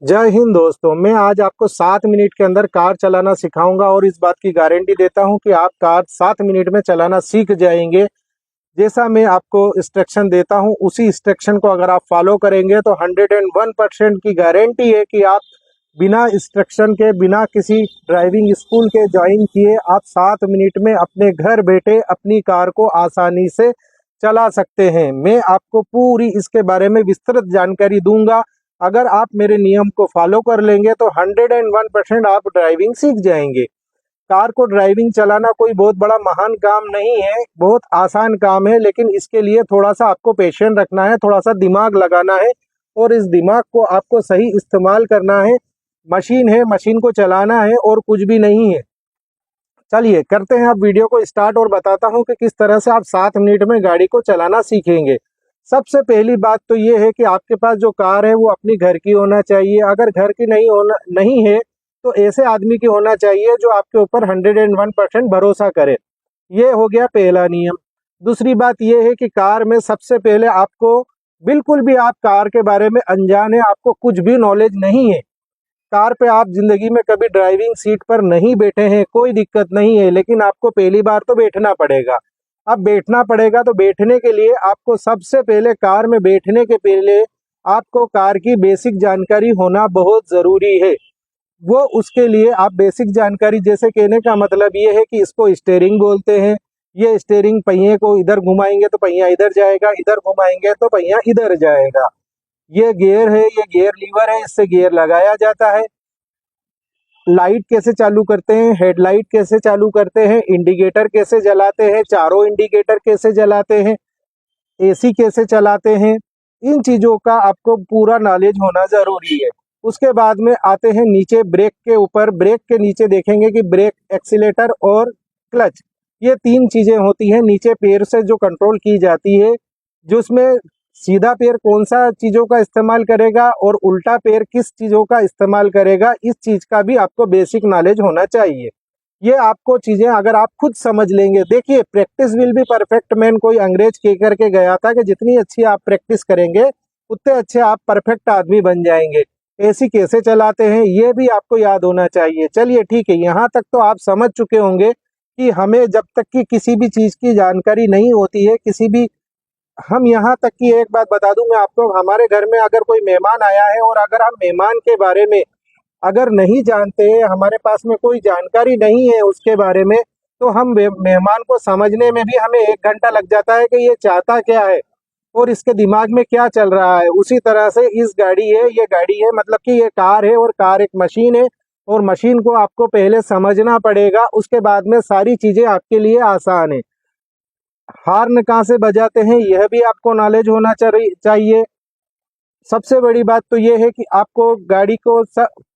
जय हिंद दोस्तों। मैं आज आपको 7 मिनट के अंदर कार चलाना सिखाऊंगा और इस बात की गारंटी देता हूं कि आप कार 7 मिनट में चलाना सीख जाएंगे। जैसा मैं आपको इंस्ट्रक्शन देता हूं उसी इंस्ट्रक्शन को अगर आप फॉलो करेंगे तो 101% की गारंटी है कि आप बिना इंस्ट्रक्शन के, बिना किसी ड्राइविंग स्कूल के ज्वाइन किए, आप 7 मिनट में अपने घर बैठे अपनी कार को आसानी से चला सकते हैं। मैं आपको पूरी इसके बारे में विस्तृत जानकारी दूंगा। अगर आप मेरे नियम को फॉलो कर लेंगे तो 101% आप ड्राइविंग सीख जाएंगे। कार को ड्राइविंग चलाना कोई बहुत बड़ा महान काम नहीं है, बहुत आसान काम है, लेकिन इसके लिए थोड़ा सा आपको पेशेंस रखना है, थोड़ा सा दिमाग लगाना है और इस दिमाग को आपको सही इस्तेमाल करना है। मशीन है, मशीन को चलाना है और कुछ भी नहीं है। चलिए करते हैं अब वीडियो को स्टार्ट और बताता हूं कि किस तरह से आप 7 मिनट में गाड़ी को चलाना सीखेंगे। सबसे पहली बात तो ये है कि आपके पास जो कार है वो अपनी घर की होना चाहिए। अगर घर की नहीं है तो ऐसे आदमी की होना चाहिए जो आपके ऊपर 101% भरोसा करे। ये हो गया पहला नियम। दूसरी बात ये है कि कार में सबसे पहले आपको, बिल्कुल भी आप कार के बारे में अनजान है, आपको कुछ भी नॉलेज नहीं है, कार पे आप जिंदगी में कभी ड्राइविंग सीट पर नहीं बैठे हैं, कोई दिक्कत नहीं है, लेकिन आपको पहली बार तो बैठना पड़ेगा। अब बैठना पड़ेगा तो बैठने के लिए आपको सबसे पहले, कार में बैठने के पहले आपको कार की बेसिक जानकारी होना बहुत ज़रूरी है। वो उसके लिए आप बेसिक जानकारी, जैसे कहने का मतलब ये है कि इसको स्टीयरिंग बोलते हैं। ये स्टीयरिंग, पहिए को इधर घुमाएंगे तो पहिया इधर जाएगा, इधर घुमाएंगे तो पहिया इधर जाएगा। ये गियर है, ये गियर लीवर है, इससे गियर लगाया जाता है। लाइट कैसे चालू करते हैं, हेडलाइट कैसे चालू करते हैं, इंडिकेटर कैसे जलाते हैं, चारों इंडिकेटर कैसे जलाते हैं, एसी कैसे चलाते हैं, इन चीज़ों का आपको पूरा नॉलेज होना ज़रूरी है। उसके बाद में आते हैं नीचे ब्रेक के ऊपर। ब्रेक के नीचे देखेंगे कि ब्रेक, एक्सीलेटर और क्लच, ये 3 चीज़ें होती हैं नीचे पैर से जो कंट्रोल की जाती है। जो उसमें सीधा पैर कौन सा चीज़ों का इस्तेमाल करेगा और उल्टा पैर किस चीज़ों का इस्तेमाल करेगा, इस चीज़ का भी आपको बेसिक नॉलेज होना चाहिए। ये आपको चीज़ें अगर आप खुद समझ लेंगे, देखिए practice will be perfect man, कोई अंग्रेज कह करके गया था कि जितनी अच्छी आप प्रैक्टिस करेंगे उतने अच्छे आप परफेक्ट आदमी बन जाएंगे। एसी कैसे चलाते हैं ये भी आपको याद होना चाहिए। चलिए ठीक है, यहाँ तक तो आप समझ चुके होंगे कि हमें जब तक कि किसी भी चीज़ की जानकारी नहीं होती है, किसी भी, हम यहाँ तक कि एक बात बता दूं मैं आपको, हमारे घर में अगर कोई मेहमान आया है और अगर हम मेहमान के बारे में अगर नहीं जानते हैं, हमारे पास में कोई जानकारी नहीं है उसके बारे में, तो हम मेहमान को समझने में भी हमें 1 घंटा लग जाता है कि ये चाहता क्या है और इसके दिमाग में क्या चल रहा है। उसी तरह से इस गाड़ी है, ये गाड़ी है, मतलब कि ये कार है और कार एक मशीन है और मशीन को आपको पहले समझना पड़ेगा, उसके बाद में सारी चीज़ें आपके लिए आसान है। हॉर्न कहाँ से बजाते हैं यह भी आपको नॉलेज होना चाहिए। सबसे बड़ी बात तो ये है कि आपको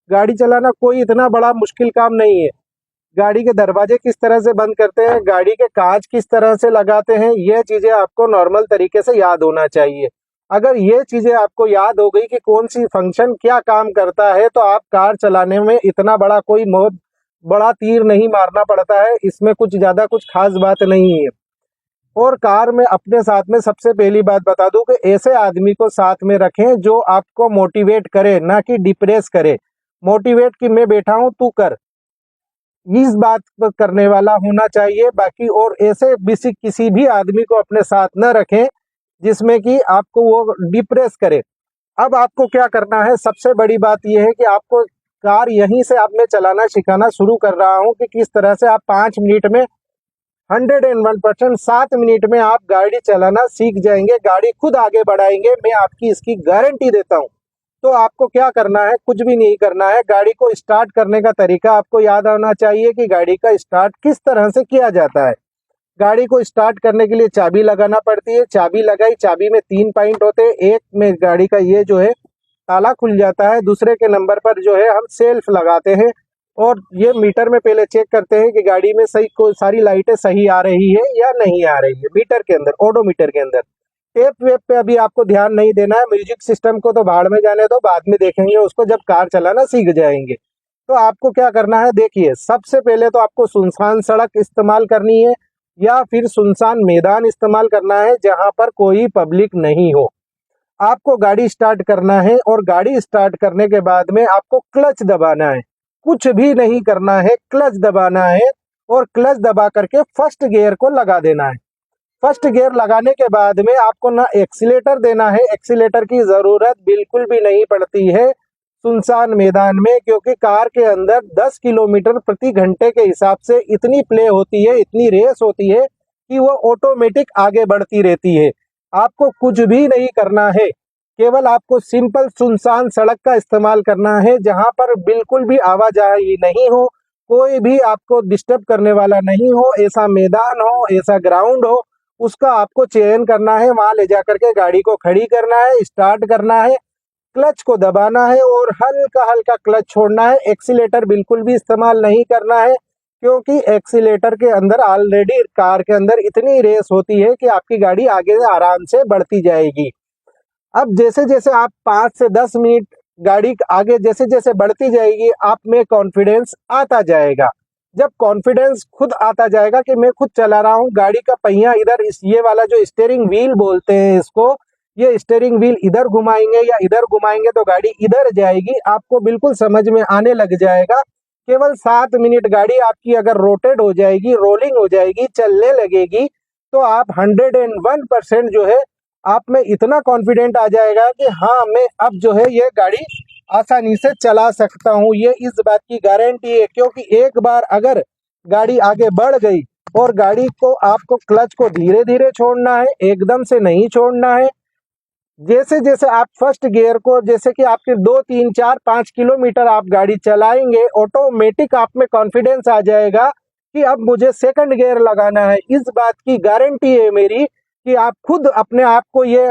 गाड़ी चलाना कोई इतना बड़ा मुश्किल काम नहीं है। गाड़ी के दरवाजे किस तरह से बंद करते हैं, गाड़ी के कांच किस तरह से लगाते हैं, यह चीज़ें आपको नॉर्मल तरीके से याद होना चाहिए। अगर ये चीज़ें आपको याद हो गई कि कौन सी फंक्शन क्या काम करता है, तो आप कार चलाने में इतना बड़ा कोई बहुत बड़ा तीर नहीं मारना पड़ता है, इसमें कुछ ज़्यादा कुछ खास बात नहीं है। और कार में अपने साथ में सबसे पहली बात बता दूं कि ऐसे आदमी को साथ में रखें जो आपको मोटिवेट करे, ना कि डिप्रेस करे। मोटिवेट कि मैं बैठा हूं तू कर, इस बात पर करने वाला होना चाहिए। बाकी और ऐसे किसी भी आदमी को अपने साथ न रखें जिसमें कि आपको वो डिप्रेस करे। अब आपको क्या करना है, सबसे बड़ी बात यह है कि आपको कार यहीं से आप मैं चलाना सिखाना शुरू कर रहा हूं कि किस तरह से आप 5 मिनट में 101% 7 मिनट में आप गाड़ी चलाना सीख जाएंगे, गाड़ी खुद आगे बढ़ाएंगे, मैं आपकी इसकी गारंटी देता हूं। तो आपको क्या करना है, कुछ भी नहीं करना है। गाड़ी को स्टार्ट करने का तरीका आपको याद आना चाहिए कि गाड़ी का स्टार्ट किस तरह से किया जाता है। गाड़ी को स्टार्ट करने के लिए चाबी लगाना पड़ती है, चाबी लगाई, चाबी में 3 पॉइंट होते हैं। एक में गाड़ी का ये जो है ताला खुल जाता है, दूसरे के नंबर पर जो है हम सेल्फ लगाते हैं और ये मीटर में पहले चेक करते हैं कि गाड़ी में सही को सारी लाइटें सही आ रही है या नहीं आ रही है। मीटर के अंदर, ओडोमीटर के अंदर। टेप वेप पे अभी आपको ध्यान नहीं देना है, म्यूजिक सिस्टम को तो भाड़ में जाने दो, बाद में देखेंगे उसको जब कार चलाना सीख जाएंगे। तो आपको क्या करना है, देखिए सबसे पहले तो आपको सुनसान सड़क इस्तेमाल करनी है या फिर सुनसान मैदान इस्तेमाल करना है जहां पर कोई पब्लिक नहीं हो। आपको गाड़ी स्टार्ट करना है और गाड़ी स्टार्ट करने के बाद में आपको क्लच दबाना है, कुछ भी नहीं करना है, क्लच दबाना है और क्लच दबा करके फर्स्ट गियर को लगा देना है। फर्स्ट गियर लगाने के बाद में आपको ना एक्सीलेटर देना है, एक्सीलेटर की ज़रूरत बिल्कुल भी नहीं पड़ती है सुनसान मैदान में, क्योंकि कार के अंदर 10 किलोमीटर प्रति घंटे के हिसाब से इतनी प्ले होती है, इतनी रेस होती है कि वो ऑटोमेटिक आगे बढ़ती रहती है। आपको कुछ भी नहीं करना है, केवल आपको सिंपल सुनसान सड़क का इस्तेमाल करना है, जहां पर बिल्कुल भी आवाजाही नहीं हो, कोई भी आपको डिस्टर्ब करने वाला नहीं हो, ऐसा मैदान हो, ऐसा ग्राउंड हो, उसका आपको चयन करना है। वहां ले जाकर के गाड़ी को खड़ी करना है, स्टार्ट करना है, क्लच को दबाना है और हल्का हल्का क्लच छोड़ना है। एक्सीलेटर बिल्कुल भी इस्तेमाल नहीं करना है, क्योंकि एक्सीलेटर के अंदर ऑलरेडी कार के अंदर इतनी रेस होती है कि आपकी गाड़ी आगे आराम से बढ़ती जाएगी। अब जैसे जैसे आप 5 से 10 मिनट गाड़ी आगे जैसे जैसे बढ़ती जाएगी, आप में कॉन्फिडेंस आता जाएगा। जब कॉन्फिडेंस खुद आता जाएगा कि मैं खुद चला रहा हूँ, गाड़ी का पहिया इधर इस ये वाला जो स्टीयरिंग व्हील बोलते हैं इसको, ये स्टीयरिंग व्हील इधर घुमाएंगे या इधर घुमाएंगे तो गाड़ी इधर जाएगी, आपको बिल्कुल समझ में आने लग जाएगा। केवल 7 मिनट गाड़ी आपकी अगर रोटेट हो जाएगी, रोलिंग हो जाएगी, चलने लगेगी, तो आप 101% जो है आप में इतना कॉन्फिडेंट आ जाएगा कि हाँ, मैं अब जो है ये गाड़ी आसानी से चला सकता हूँ। ये इस बात की गारंटी है, क्योंकि एक बार अगर गाड़ी आगे बढ़ गई और गाड़ी को आपको क्लच को धीरे धीरे छोड़ना है, एकदम से नहीं छोड़ना है। जैसे जैसे आप फर्स्ट गियर को, जैसे कि आपके 2 3 4 5 किलोमीटर आप गाड़ी चलाएंगे, ऑटोमेटिक आप में कॉन्फिडेंस आ जाएगा कि अब मुझे सेकंड गियर लगाना है। इस बात की गारंटी है मेरी कि आप खुद अपने आप को ये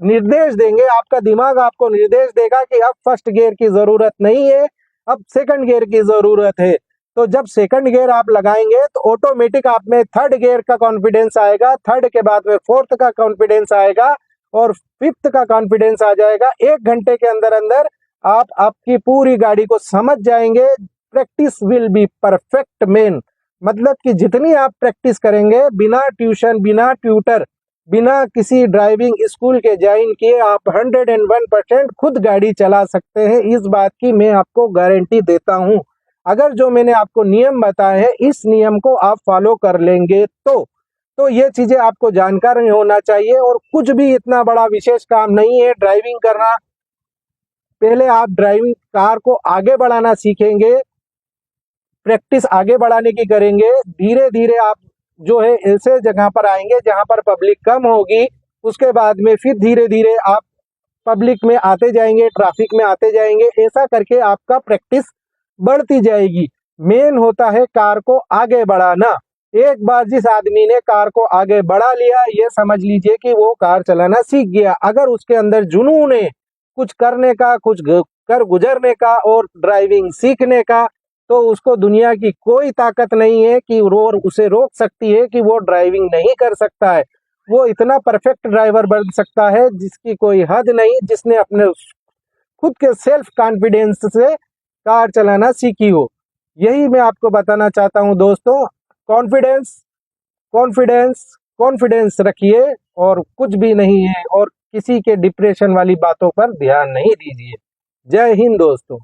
निर्देश देंगे, आपका दिमाग आपको निर्देश देगा कि अब फर्स्ट गियर की जरूरत नहीं है, अब सेकंड गियर की जरूरत है। तो जब सेकंड गियर आप लगाएंगे तो ऑटोमेटिक आप में थर्ड गियर का कॉन्फिडेंस आएगा, थर्ड के बाद में फोर्थ का कॉन्फिडेंस आएगा और फिफ्थ का कॉन्फिडेंस आ जाएगा। 1 घंटे के अंदर अंदर आप आपकी पूरी गाड़ी को समझ जाएंगे। Practice will be perfect man, मतलब कि जितनी आप प्रैक्टिस करेंगे, बिना ट्यूशन, बिना ट्यूटर, बिना किसी ड्राइविंग स्कूल के ज्वाइन किए, आप 101% खुद गाड़ी चला सकते हैं। इस बात की मैं आपको गारंटी देता हूं। अगर जो मैंने आपको नियम बताए हैं, इस नियम को आप फॉलो कर लेंगे तो ये चीजें आपको जानकारी होना चाहिए। और कुछ भी इतना बड़ा विशेष काम नहीं है ड्राइविंग करना। पहले आप ड्राइविंग कार को आगे बढ़ाना सीखेंगे, प्रैक्टिस आगे बढ़ाने की करेंगे, धीरे धीरे आप जो है ऐसे जगह पर आएंगे जहां पर पब्लिक कम होगी। उसके बाद में फिर धीरे धीरे आप पब्लिक में आते जाएंगे, ट्रैफिक में आते जाएंगे, ऐसा करके आपका प्रैक्टिस बढ़ती जाएगी। मेन होता है कार को आगे बढ़ाना। एक बार जिस आदमी ने कार को आगे बढ़ा लिया, ये समझ लीजिए कि वो कार चलाना सीख गया। अगर उसके अंदर जुनून है कुछ करने का, कुछ कर गुजरने का और ड्राइविंग सीखने का, तो उसको दुनिया की कोई ताकत नहीं है कि उसे रोक सकती है कि वो ड्राइविंग नहीं कर सकता है। वो इतना परफेक्ट ड्राइवर बन सकता है जिसकी कोई हद नहीं, जिसने अपने खुद के सेल्फ कॉन्फिडेंस से कार चलाना सीखी हो। यही मैं आपको बताना चाहता हूं दोस्तों। कॉन्फिडेंस, कॉन्फिडेंस, कॉन्फिडेंस रखिए और कुछ भी नहीं है, और किसी के डिप्रेशन वाली बातों पर ध्यान नहीं दीजिए। जय हिंद दोस्तों।